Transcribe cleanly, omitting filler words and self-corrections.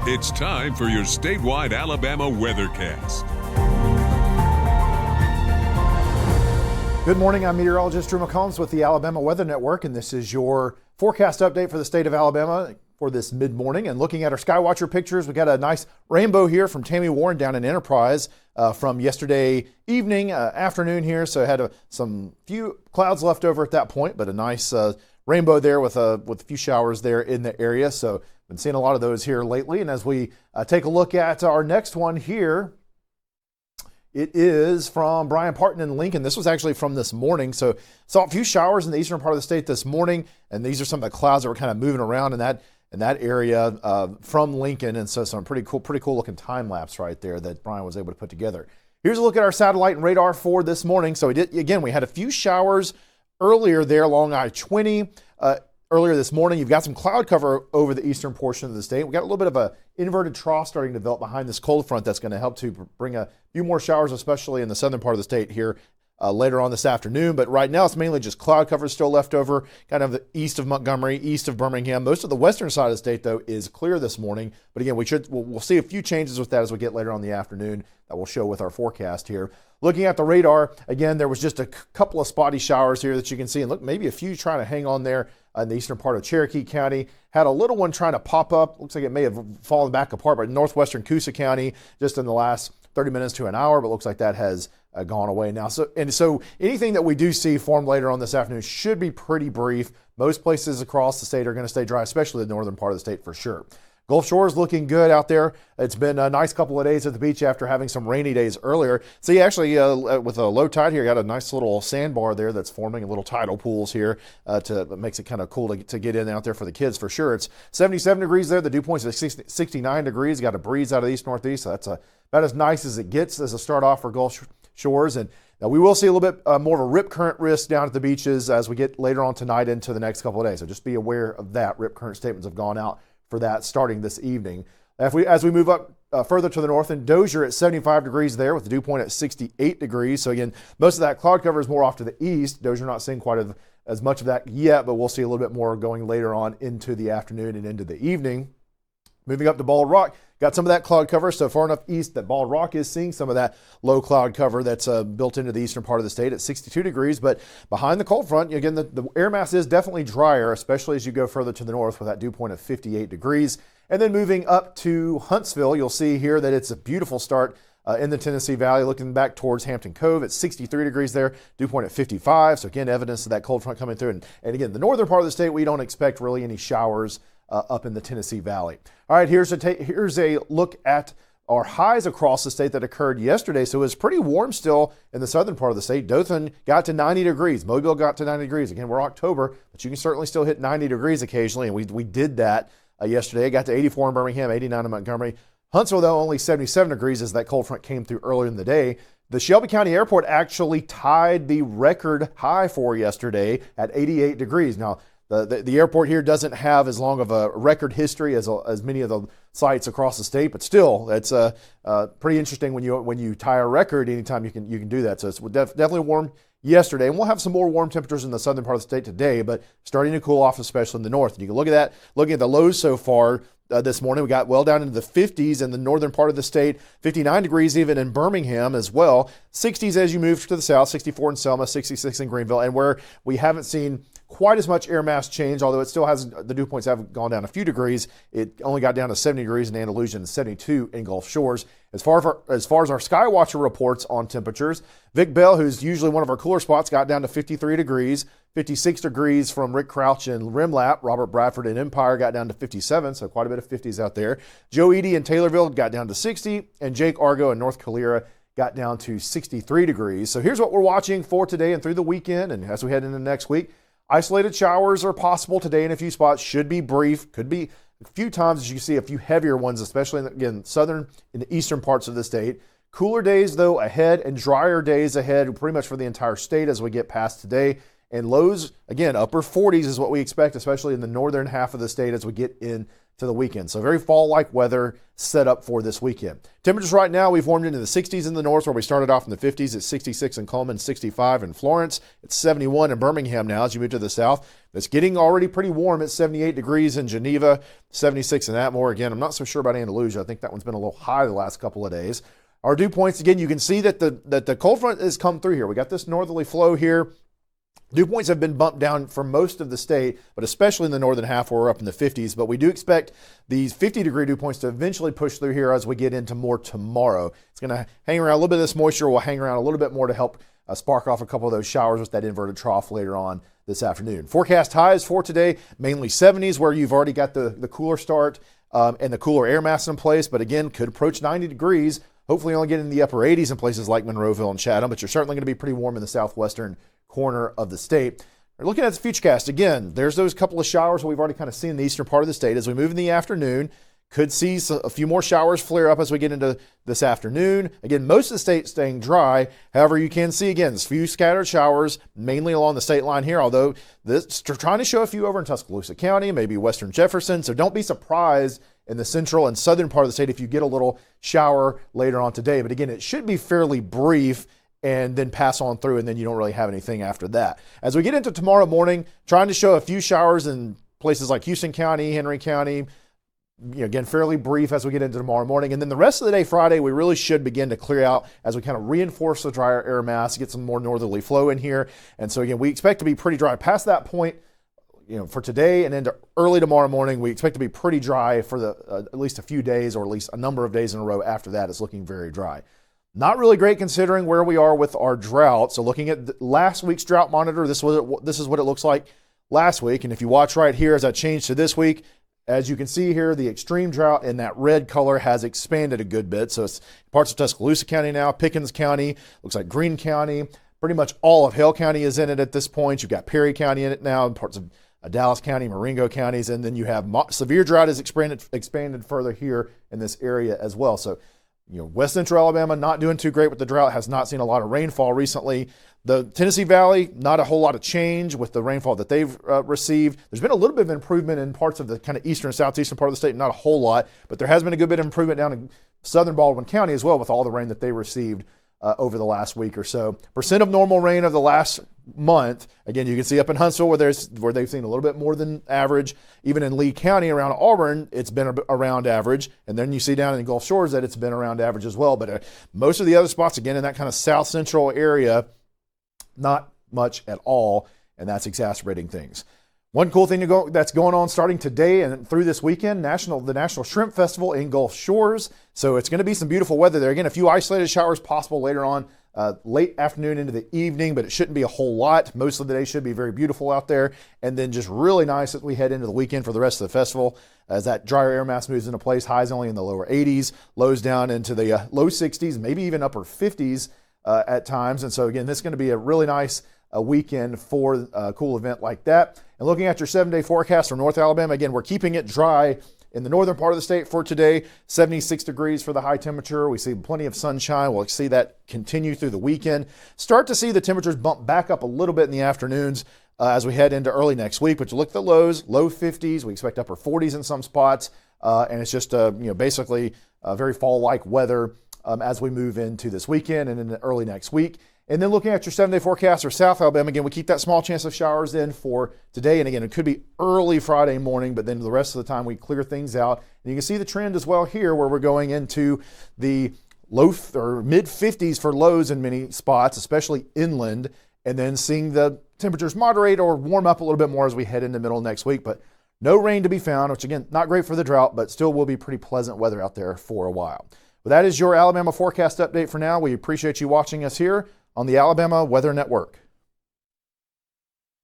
It's time for your statewide Alabama weathercast. Good morning, I'm meteorologist Drew McCombs with the Alabama Weather Network, and this is your forecast update for the state of Alabama for this mid-morning. And looking at our Skywatcher pictures, we got a nice rainbow here from Tammy Warren down in Enterprise from yesterday evening, afternoon here. So had some few clouds left over at that point, but a nice rainbow there with a few showers there in the area. So been seeing a lot of those here lately. And as we take a look at our next one here, it is from Brian Parton in Lincoln. This was actually from this morning. So saw a few showers in the eastern part of the state this morning, and these are some of the clouds that were kind of moving around in that area from Lincoln. And so some pretty cool looking time lapse right there that Brian was able to put together. Here's a look at our satellite and radar for this morning. So we had a few showers earlier there along I-20. Earlier this morning, you've got some cloud cover over the eastern portion of the state. We got a little bit of a inverted trough starting to develop behind this cold front that's going to help to bring a few more showers, especially in the southern part of the state here later on this afternoon. But right now, it's mainly just cloud cover still left over, kind of east of Montgomery, east of Birmingham. Most of the western side of the state, though, is clear this morning. But again, we'll see a few changes with that as we get later on in the afternoon that we'll show with our forecast here. Looking at the radar, again, there was just a couple of spotty showers here that you can see. And look, maybe a few trying to hang on there in the eastern part of Cherokee County. Had a little one trying to pop up. Looks like it may have fallen back apart, but northwestern Coosa County just in the last 30 minutes to an hour, but looks like that has gone away now. So anything that we do see form later on this afternoon should be pretty brief. Most places across the state are going to stay dry, especially the northern part of the state for sure. Gulf Shore looking good out there. It's been a nice couple of days at the beach after having some rainy days earlier. So you actually, with a low tide here, got a nice little sandbar there that's forming a little tidal pools here that makes it kind of cool to get in out there for the kids for sure. It's 77 degrees there. The dew point's at 69 degrees. Got a breeze out of the east-northeast, so that's about as nice as it gets as a start off for Gulf Shores. And now we will see a little bit more of a rip current risk down at the beaches as we get later on tonight into the next couple of days. So just be aware of that. Rip current statements have gone out for that starting this evening. As we move up further to the north, in Dozier at 75 degrees there with the dew point at 68 degrees. So again, most of that cloud cover is more off to the east. Dozier not seeing quite as much of that yet, but we'll see a little bit more going later on into the afternoon and into the evening. Moving up to Bald Rock, got some of that cloud cover, so far enough east that Bald Rock is seeing some of that low cloud cover that's built into the eastern part of the state at 62 degrees. But behind the cold front, again, the air mass is definitely drier, especially as you go further to the north with that dew point of 58 degrees. And then moving up to Huntsville, you'll see here that it's a beautiful start in the Tennessee Valley, looking back towards Hampton Cove at 63 degrees there, dew point at 55. So again, evidence of that cold front coming through. And again, the northern part of the state, we don't expect really any showers up in the Tennessee Valley. All right, here's a look at our highs across the state that occurred yesterday. So it was pretty warm still in the southern part of the state. Dothan got to 90 degrees. Mobile got to 90 degrees. Again, we're October, but you can certainly still hit 90 degrees occasionally, and we did that yesterday. It got to 84 in Birmingham, 89 in Montgomery. Huntsville, though, only 77 degrees as that cold front came through earlier in the day. The Shelby County Airport actually tied the record high for yesterday at 88 degrees. Now, the airport here doesn't have as long of a record history as many of the sites across the state, but still, it's pretty interesting when you tie a record. Anytime you can do that. So it's definitely warm yesterday, and we'll have some more warm temperatures in the southern part of the state today, but starting to cool off, especially in the north. And you can look at that. Looking at the lows so far this morning, we got well down into the 50s in the northern part of the state, 59 degrees even in Birmingham as well, 60s as you move to the south, 64 in Selma, 66 in Greenville, and where we haven't seen quite as much air mass change, although it still has, the dew points have gone down a few degrees. It only got down to 70 degrees in Andalusia and 72 in Gulf Shores. As far as our Skywatcher reports on temperatures, Vic Bell, who's usually one of our cooler spots, got down to 53 degrees, 56 degrees from Rick Crouch and Rimlap. Robert Bradford and Empire got down to 57, so quite a bit of 50s out there. Joe Edie in Taylorville got down to 60, and Jake Argo in North Calera got down to 63 degrees. So here's what we're watching for today and through the weekend, and as we head into next week. Isolated showers are possible today in a few spots, should be brief, could be a few times as you see a few heavier ones, especially in the southern and the eastern parts of the state. Cooler days, though, ahead and drier days ahead pretty much for the entire state as we get past today. And lows, again, upper 40s is what we expect, especially in the northern half of the state as we get into to the weekend. So very fall-like weather set up for this weekend. Temperatures right now, we've warmed into the 60s in the north, where we started off in the 50s at 66 in Coleman, 65 in Florence. It's 71 in Birmingham now as you move to the south. It's getting already pretty warm at 78 degrees in Geneva, 76 in Atmore. Again, I'm not so sure about Andalusia. I think that one's been a little high the last couple of days. Our dew points, again, you can see that the cold front has come through here. We got this northerly flow here. Dew points have been bumped down for most of the state, but especially in the northern half where we're up in the 50s. But we do expect these 50-degree dew points to eventually push through here as we get into more tomorrow. It's going to hang around a little bit of this moisture. Will hang around a little bit more to help spark off a couple of those showers with that inverted trough later on this afternoon. Forecast highs for today, mainly 70s, where you've already got the cooler start and the cooler air mass in place. But again, could approach 90 degrees. Hopefully only get in the upper 80s in places like Monroeville and Chatham, but you're certainly going to be pretty warm in the southwestern corner of the state. We're looking at the futurecast. Again, there's those couple of showers that we've already kind of seen in the eastern part of the state. As we move in the afternoon, could see a few more showers flare up as we get into this afternoon. Again, most of the state staying dry. However, you can see, again, a few scattered showers, mainly along the state line here, although this trying to show a few over in Tuscaloosa County, maybe western Jefferson. So don't be surprised in the central and southern part of the state if you get a little shower later on today. But again, it should be fairly brief and then pass on through, and then you don't really have anything after that. As we get into tomorrow morning, trying to show a few showers in places like Houston County, Henry County, again, fairly brief as we get into tomorrow morning. And then the rest of the day, Friday, we really should begin to clear out as we kind of reinforce the drier air mass, get some more northerly flow in here. And so again, we expect to be pretty dry past that point. For today and into early tomorrow morning, we expect to be pretty dry for at least a few days, or at least a number of days in a row after that. It's looking very dry. Not really great considering where we are with our drought. So looking at last week's drought monitor, this is what it looks like last week. And if you watch right here as I change to this week, as you can see here, the extreme drought in that red color has expanded a good bit. So it's parts of Tuscaloosa County now, Pickens County, looks like Greene County, pretty much all of Hale County is in it at this point. You've got Perry County in it now, and parts of Dallas County, Marengo counties, and then you have severe drought has expanded further here in this area as well. So, West Central Alabama not doing too great with the drought, has not seen a lot of rainfall recently. The Tennessee Valley, not a whole lot of change with the rainfall that they've received. There's been a little bit of improvement in parts of the kind of eastern and southeastern part of the state, not a whole lot, but there has been a good bit of improvement down in southern Baldwin County as well with all the rain that they received over the last week or so. Percent of normal rain of the last month, again, you can see up in Huntsville where they've seen a little bit more than average. Even in Lee County around Auburn, it's been around average. And then you see down in the Gulf Shores that it's been around average as well. But most of the other spots, again, in that kind of south central area, not much at all. And that's exacerbating things. One cool thing that's going on starting today and through this weekend, the National Shrimp Festival in Gulf Shores. So it's going to be some beautiful weather there. Again, a few isolated showers possible later on, late afternoon into the evening, but it shouldn't be a whole lot. Most of the day should be very beautiful out there. And then just really nice as we head into the weekend for the rest of the festival as that drier air mass moves into place. Highs only in the lower 80s, lows down into the low 60s, maybe even upper 50s at times. And so again, this is going to be a really nice weekend for a cool event like that. And looking at your 7-day forecast for North Alabama, again, we're keeping it dry in the northern part of the state for today. 76 degrees for the high temperature. We see plenty of sunshine. We'll see that continue through the weekend. Start to see the temperatures bump back up a little bit in the afternoons as we head into early next week. But you look at the lows, low 50s. We expect upper 40s in some spots. And it's just, basically very fall-like weather as we move into this weekend and into early next week. And then looking at your 7-day forecast for South Alabama, again, we keep that small chance of showers in for today. And again, it could be early Friday morning, but then the rest of the time we clear things out. And you can see the trend as well here where we're going into the low or mid 50s for lows in many spots, especially inland, and then seeing the temperatures moderate or warm up a little bit more as we head into middle of next week. But no rain to be found, which again, not great for the drought, but still will be pretty pleasant weather out there for a while. But that is your Alabama forecast update for now. We appreciate you watching us here on the Alabama Weather Network.